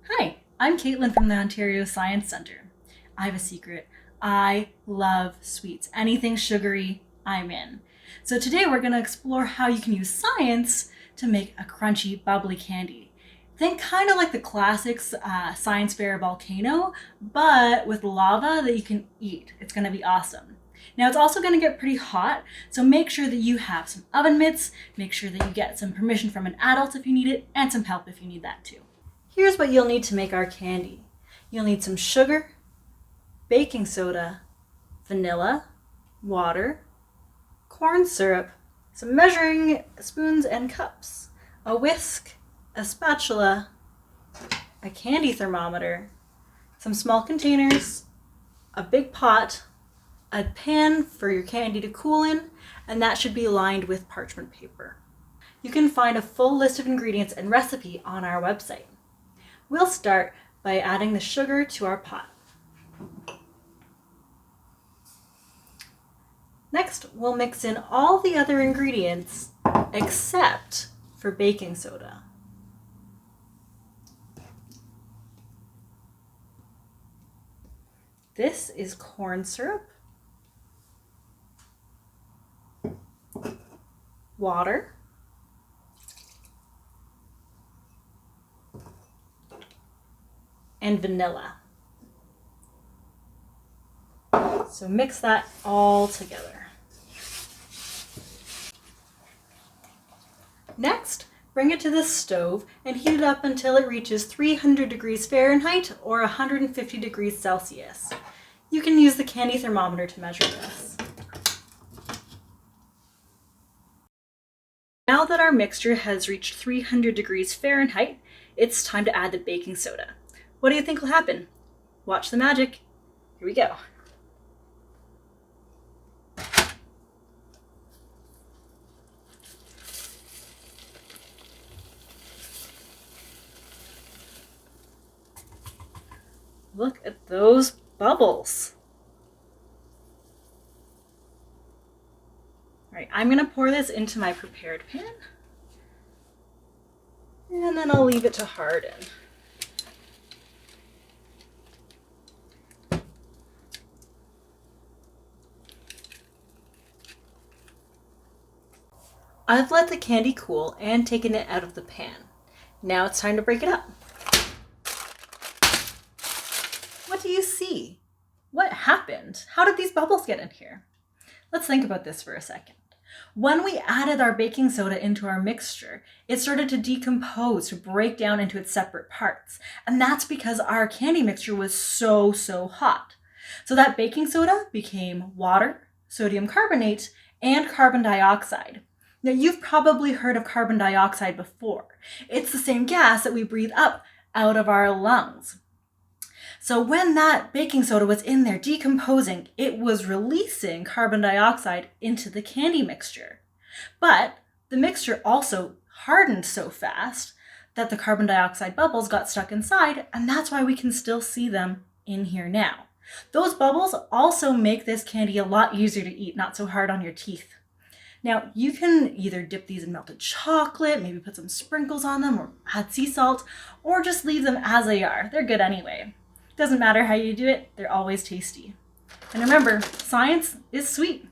Hi, I'm Caitlin from the Ontario Science Centre. I have a secret. I love sweets. Anything sugary, I'm in. So today we're going to explore how you can use science to make a crunchy, bubbly candy. Think kind of like the classics science fair volcano, but with lava that you can eat. It's going to be awesome. Now it's also going to get pretty hot, so make sure that you have some oven mitts, make sure that you get some permission from an adult if you need it, and some help if you need that too. Here's what you'll need to make our candy. You'll need some sugar, baking soda, vanilla, water, corn syrup, some measuring spoons and cups, a whisk, a spatula, a candy thermometer, some small containers, a big pot, a pan for your candy to cool in, and that should be lined with parchment paper. You can find a full list of ingredients and recipe on our website. We'll start by adding the sugar to our pot. Next, we'll mix in all the other ingredients except for baking soda. This is corn syrup, water, and vanilla. So mix that all together. Next, bring it to the stove and heat it up until it reaches 300 degrees Fahrenheit or 150 degrees Celsius. You can use the candy thermometer to measure this. Now that our mixture has reached 300 degrees Fahrenheit, it's time to add the baking soda. What do you think will happen? Watch the magic. Here we go. Look at those bubbles. All right, I'm gonna pour this into my prepared pan, and then I'll leave it to harden. I've let the candy cool and taken it out of the pan. Now it's time to break it up. What do you see? What happened? How did these bubbles get in here? Let's think about this for a second. When we added our baking soda into our mixture, it started to decompose, to break down into its separate parts. And that's because our candy mixture was so hot. So that baking soda became water, sodium carbonate, and carbon dioxide. Now you've probably heard of carbon dioxide before. It's the same gas that we breathe up out of our lungs. So when that baking soda was in there decomposing, it was releasing carbon dioxide into the candy mixture. But the mixture also hardened so fast that the carbon dioxide bubbles got stuck inside, and that's why we can still see them in here now. Those bubbles also make this candy a lot easier to eat, not so hard on your teeth. Now, you can either dip these in melted chocolate, maybe put some sprinkles on them, or add sea salt, or just leave them as they are. They're good anyway. Doesn't matter how you do it, they're always tasty. And remember, science is sweet.